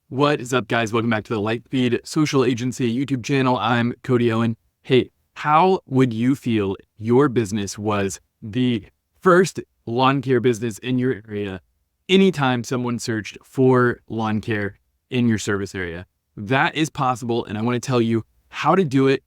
What is up, guys? Welcome back to the Lightspeed Social Agency YouTube channel. I'm Cody Owen. Hey, how would you feel if your business was the first lawn care business in your area anytime someone searched for lawn care in your service area? That is possible, and I want to tell you how to do it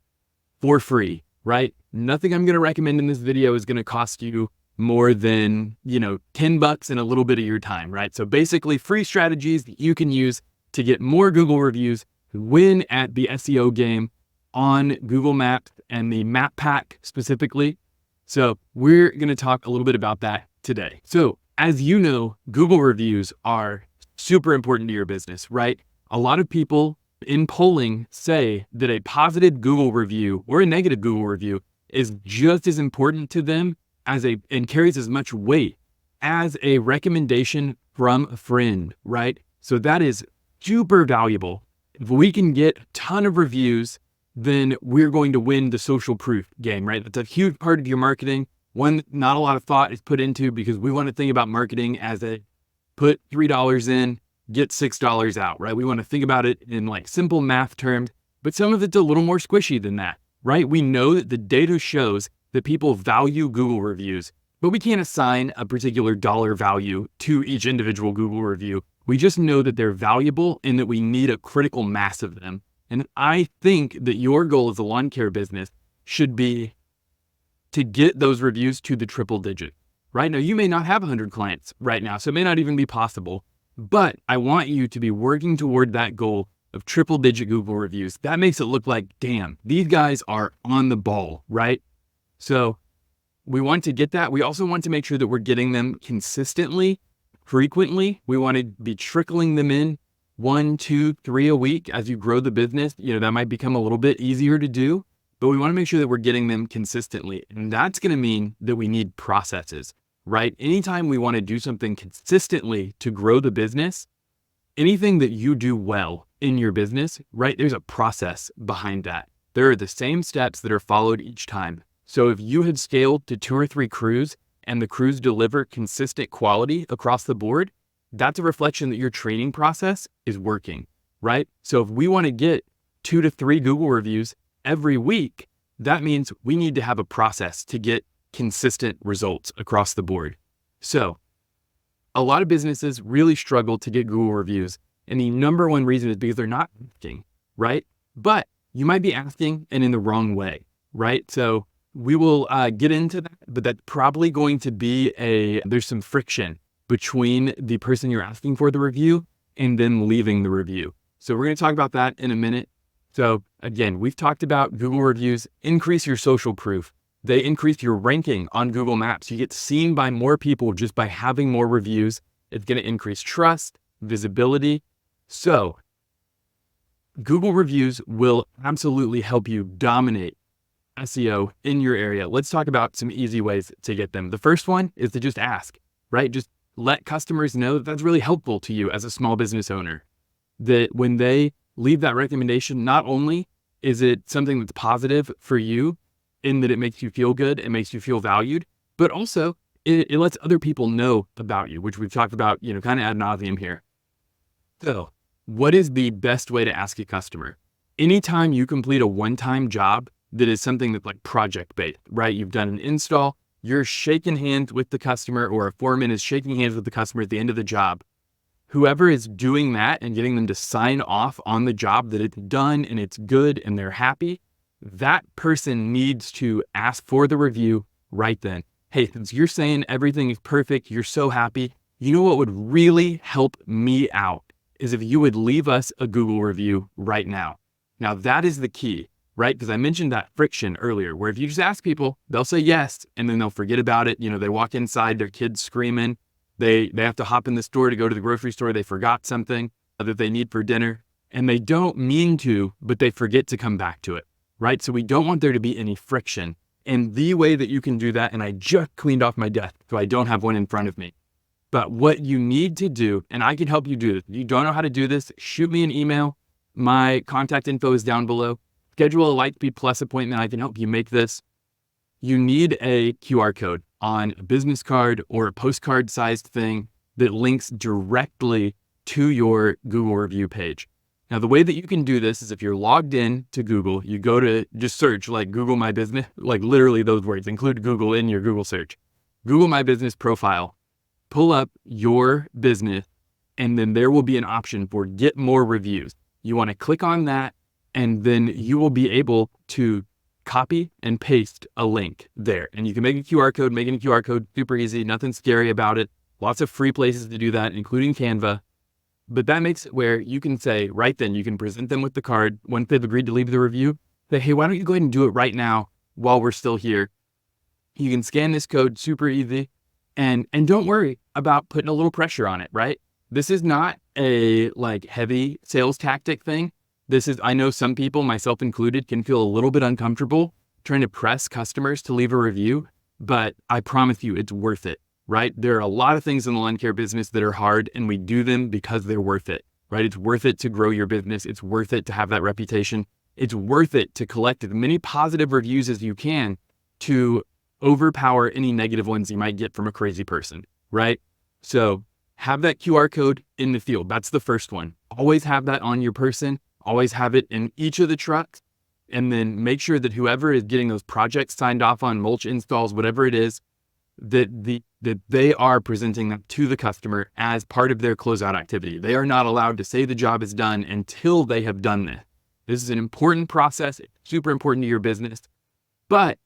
for free, right? Nothing I'm going to recommend in this video is going to cost you more than, $10 and a little bit of your time, right? So basically free strategies that you can use to get more Google reviews, win at the SEO game on Google Maps and the map pack specifically. So we're going to talk a little bit about that today. So as you know, Google reviews are super important to your business, right? A lot of people in polling say that a positive Google review or a negative Google review is just as important to them and carries as much weight as a recommendation from a friend, right? So that is super valuable. If we can get a ton of reviews, then we're going to win the social proof game, right? That's a huge part of your marketing. One that not a lot of thought is put into, because we want to think about marketing as a put $3 in, get $6 out, right? We want to think about it in like simple math terms, but some of it's a little more squishy than that, right? We know that the data shows that people value Google reviews, but we can't assign a particular dollar value to each individual Google review. We just know that they're valuable and that we need a critical mass of them. And I think that your goal as a lawn care business should be to get those reviews to the triple digit. Right now, you may not have 100 clients right now, so it may not even be possible, but I want you to be working toward that goal of triple digit Google reviews. That makes it look like, damn, these guys are on the ball, right? So we want to get that. We also want to make sure that we're getting them consistently, frequently. We want to be trickling them in 1, 2, 3 a week as you grow the business. That might become a little bit easier to do, but we want to make sure that we're getting them consistently. And that's going to mean that we need processes, right? Anytime we want to do something consistently to grow the business, anything that you do well in your business, right? There's a process behind that. There are the same steps that are followed each time. So if you had scaled to 2 or 3 crews and the crews deliver consistent quality across the board, that's a reflection that your training process is working, right? So if we want to get 2 to 3 Google reviews every week, that means we need to have a process to get consistent results across the board. So a lot of businesses really struggle to get Google reviews. And the number one reason is because they're not asking, right? But you might be asking and in the wrong way, right? So we will get into that, but that's probably going to be there's some friction between the person you're asking for the review and them leaving the review. So we're going to talk about that in a minute. So again, we've talked about Google reviews increase your social proof. They increase your ranking on Google Maps. You get seen by more people just by having more reviews. It's going to increase trust, visibility. So Google reviews will absolutely help you dominate SEO in your area. Let's talk about some easy ways to get them. The first one is to just ask, right? Just let customers know that that's really helpful to you as a small business owner. That when they leave that recommendation, not only is it something that's positive for you in that it makes you feel good, it makes you feel valued, but also it lets other people know about you, which we've talked about, kind of ad nauseum here. So what is the best way to ask a customer? Anytime you complete a one-time job that is something that's like project-based, right? You've done an install, you're shaking hands with the customer, or a foreman is shaking hands with the customer at the end of the job. Whoever is doing that and getting them to sign off on the job that it's done and it's good and they're happy, that person needs to ask for the review right then. Hey, since you're saying everything is perfect, you're so happy, you know what would really help me out is if you would leave us a Google review right now. Now that is the key, right? Because I mentioned that friction earlier, where if you just ask people, they'll say yes, and then they'll forget about it. They walk inside, their kid's screaming. They have to hop in the store to go to the grocery store. They forgot something that they need for dinner, and they don't mean to, but they forget to come back to it, right? So we don't want there to be any friction. And the way that you can do that, and I just cleaned off my desk, so I don't have one in front of me. But what you need to do, and I can help you do this. If you don't know how to do this, shoot me an email. My contact info is down below. Schedule a Lightspeed Plus appointment. I can help you make this. You need a QR code on a business card or a postcard sized thing that links directly to your Google review page. Now, the way that you can do this is if you're logged in to Google, you go to just search like Google My Business, like literally those words, include Google in your Google search. Google My Business profile, pull up your business, and then there will be an option for get more reviews. You want to click on that, and then you will be able to copy and paste a link there. And you can make a QR code, making a QR code super easy, nothing scary about it. Lots of free places to do that, including Canva. But that makes it where you can say right then, you can present them with the card once they've agreed to leave the review. Say, hey, why don't you go ahead and do it right now while we're still here? You can scan this code super easy, and don't worry about putting a little pressure on it, right? This is not a like heavy sales tactic thing. This is, I know some people, myself included, can feel a little bit uncomfortable trying to press customers to leave a review, but I promise you it's worth it. Right? There are a lot of things in the lawn care business that are hard, and we do them because they're worth it, right? It's worth it to grow your business. It's worth it to have that reputation. It's worth it to collect as many positive reviews as you can to overpower any negative ones you might get from a crazy person, right? So have that QR code in the field. That's the first one. Always have that on your person. Always have it in each of the trucks. And then make sure that whoever is getting those projects signed off on, mulch installs, whatever it is, that they are presenting that to the customer as part of their closeout activity. They are not allowed to say the job is done until they have done this. This is an important process. It's super important to your business, but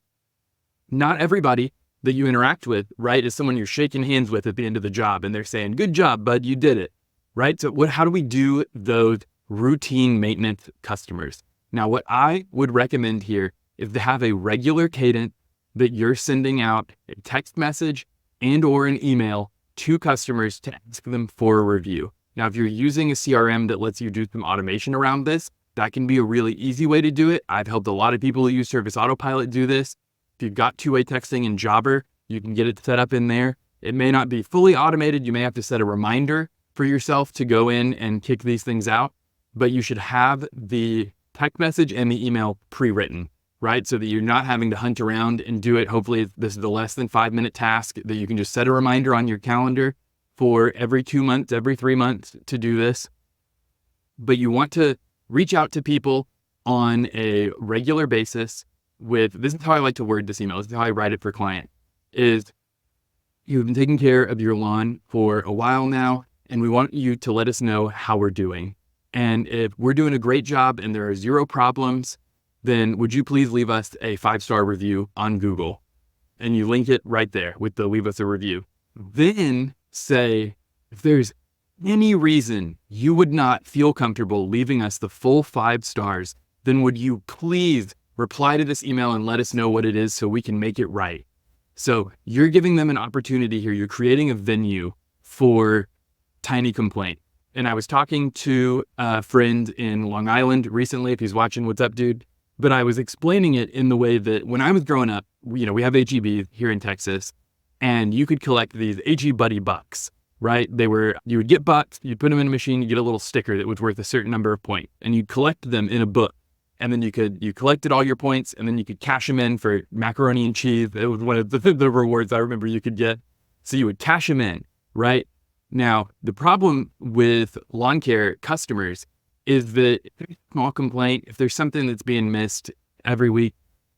not everybody that you interact with, right, is someone you're shaking hands with at the end of the job and they're saying, good job, bud, you did it, right? So how do we do those routine maintenance customers? Now, what I would recommend here is to have a regular cadence that you're sending out a text message and or an email to customers to ask them for a review. Now, if you're using a CRM that lets you do some automation around this, that can be a really easy way to do it. I've helped a lot of people who use Service Autopilot do this. If you've got two-way texting in Jobber, you can get it set up in there. It may not be fully automated. You may have to set a reminder for yourself to go in and kick these things out, but you should have the text message and the email pre-written, right? So that you're not having to hunt around and do it. Hopefully this is a less than 5-minute task that you can just set a reminder on your calendar for every 2 months, every 3 months to do this. But you want to reach out to people on a regular basis with, this is how I like to word this email. This is how I write it for client, is you've been taking care of your lawn for a while now, and we want you to let us know how we're doing. And if we're doing a great job and there are 0 problems, then would you please leave us a 5-star review on Google? And you link it right there with the leave us a review. Then say, if there's any reason you would not feel comfortable leaving us the full 5 stars, then would you please reply to this email and let us know what it is so we can make it right. So you're giving them an opportunity here. You're creating a venue for tiny complaint. And I was talking to a friend in Long Island recently, if he's watching, what's up, dude? But I was explaining it in the way that when I was growing up, we have HEB here in Texas, and you could collect these HE Buddy bucks, right? You would get bucks, you'd put them in a machine, you get a little sticker that was worth a certain number of points, and you'd collect them in a book. And then you collected all your points, and then you could cash them in for macaroni and cheese. It was one of the rewards I remember you could get. So you would cash them in, right? Now, the problem with lawn care customers is that if there's a small complaint, if there's something that's being missed every week,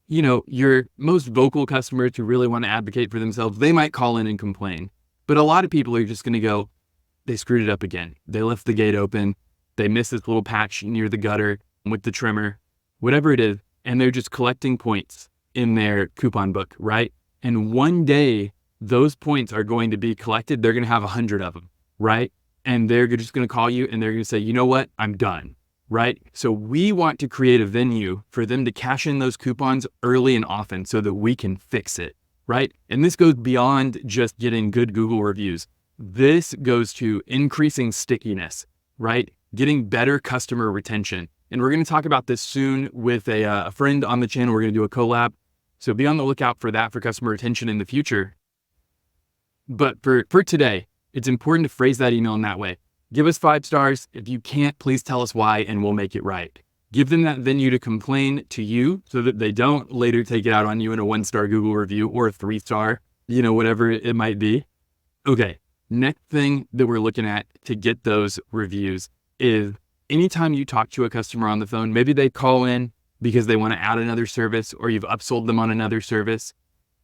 your most vocal customers who really want to advocate for themselves, they might call in and complain. But a lot of people are just going to go, they screwed it up again. They left the gate open. They missed this little patch near the gutter with the trimmer, whatever it is. And they're just collecting points in their coupon book, right? And one day those points are going to be collected. They're going to have 100 of them, right? And they're just going to call you and they're going to say, you know what? I'm done, right? So we want to create a venue for them to cash in those coupons early and often so that we can fix it, right? And this goes beyond just getting good Google reviews. This goes to increasing stickiness, right? Getting better customer retention. And we're going to talk about this soon with a friend on the channel. We're going to do a collab. So be on the lookout for that for customer retention in the future. But for today, it's important to phrase that email in that way. Give us 5 stars. If you can't, please tell us why and we'll make it right. Give them that venue to complain to you so that they don't later take it out on you in a 1-star Google review or a 3-star, whatever it might be. Okay, Next thing that we're looking at to get those reviews is anytime you talk to a customer on the phone, maybe they call in because they want to add another service or you've upsold them on another service.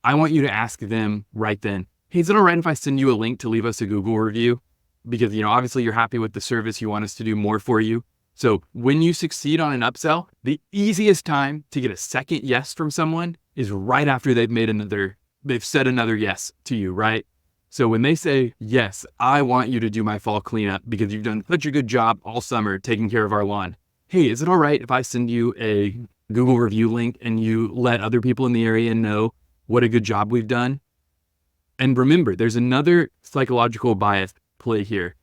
I want you to ask them right then, hey, is it all right if I send you a link to leave us a Google review? Because, obviously you're happy with the service. You want us to do more for you. So when you succeed on an upsell, the easiest time to get a second yes from someone is right after they've said another yes to you, right? So when they say, yes, I want you to do my fall cleanup because you've done such a good job all summer taking care of our lawn. Hey, is it all right if I send you a Google review link and you let other people in the area know what a good job we've done? And remember, there's another psychological bias play here.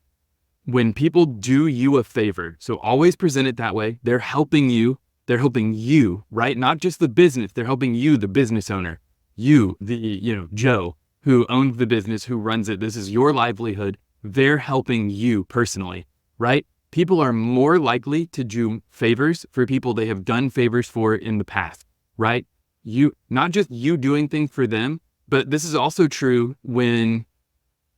When people do you a favor, so always present it that way. They're helping you, right? Not just the business. They're helping you, the business owner, you, Joe, who owns the business, who runs it. This is your livelihood. They're helping you personally, right? People are more likely to do favors for people they have done favors for in the past, right? Not just you doing things for them, but this is also true when,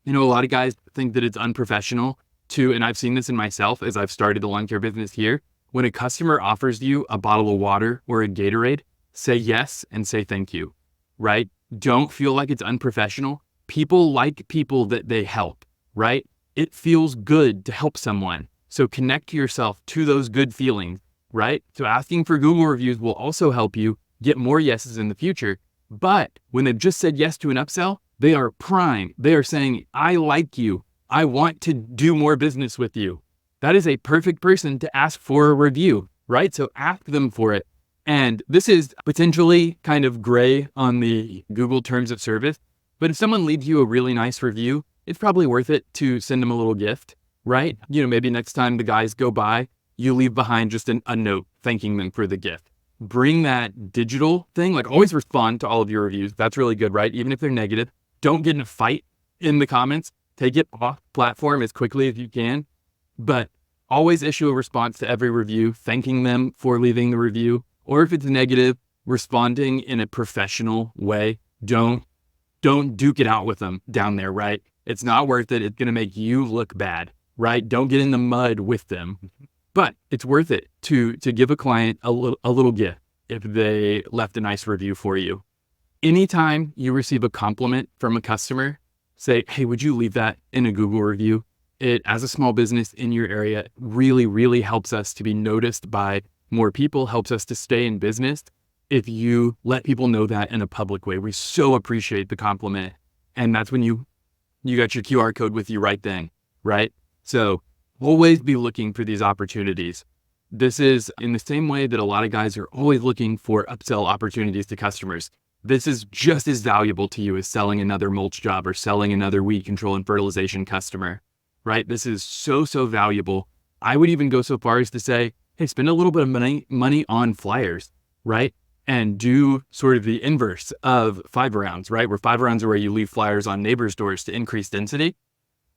a lot of guys think that it's unprofessional to, and I've seen this in myself as I've started the lawn care business here, when a customer offers you a bottle of water or a Gatorade, say yes and say thank you, right? Don't feel like it's unprofessional. People like people that they help, right? It feels good to help someone. So connect yourself to those good feelings, right? So asking for Google reviews will also help you get more yeses in the future. But when they've just said yes to an upsell, they are prime. They are saying, I like you. I want to do more business with you. That is a perfect person to ask for a review, right? So ask them for it. And this is potentially kind of gray on the Google terms of service, but if someone leaves you a really nice review, it's probably worth it to send them a little gift, right? Maybe next time the guys go by, you leave behind just a note thanking them for the gift. Bring that digital thing, like always respond to all of your reviews. That's really good, right? Even if they're negative, don't get in a fight in the comments. Take it off platform as quickly as you can, but always issue a response to every review, thanking them for leaving the review. Or if it's negative, responding in a professional way. Don't duke it out with them down there, right? It's not worth it. It's going to make you look bad, right? Don't get in the mud with them. But it's worth it to give a client a little gift if they left a nice review for you. Anytime you receive a compliment from a customer, say, hey, would you leave that in a Google review? It, as a small business in your area, really, really helps us to be noticed by more people, helps us to stay in business. If you let people know that in a public way, we so appreciate the compliment. And that's when you got your QR code with you right then, right? So always be looking for these opportunities. This is in the same way that a lot of guys are always looking for upsell opportunities to customers. This is just as valuable to you as selling another mulch job or selling another weed control and fertilization customer, right? This is so valuable. I would even go so far as to say, hey, spend a little bit of money on flyers, right? And do sort of the inverse of 5-arounds, right? Where 5-arounds are where you leave flyers on neighbors' doors to increase density.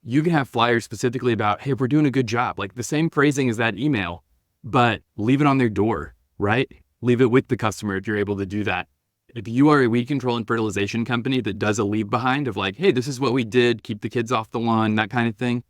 You can have flyers specifically about, hey, if we're doing a good job, like the same phrasing as that email, but leave it on their door, right? Leave it with the customer if you're able to do that. If you are a weed control and fertilization company that does a leave behind of like, hey, this is what we did, keep the kids off the lawn, that kind of thing,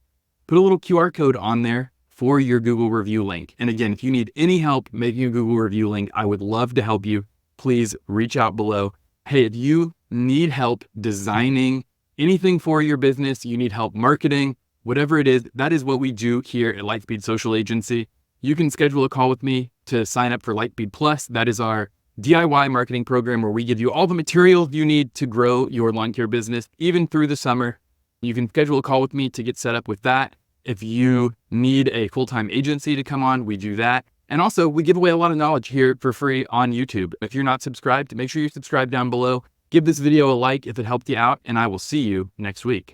put a little QR code on there for your Google review link. And again, if you need any help making a Google review link, I would love to help you. Please reach out below. Hey, if you need help designing anything for your business, you need help marketing, whatever it is, that is what we do here at Lightspeed Social Agency. You can schedule a call with me to sign up for Lightspeed Plus. That is our DIY marketing program where we give you all the materials you need to grow your lawn care business, even through the summer. You can schedule a call with me to get set up with that. If you need a full-time agency to come on, we do that. And also, we give away a lot of knowledge here for free on YouTube. If you're not subscribed, make sure you subscribe down below. Give this video a like if it helped you out, and I will see you next week.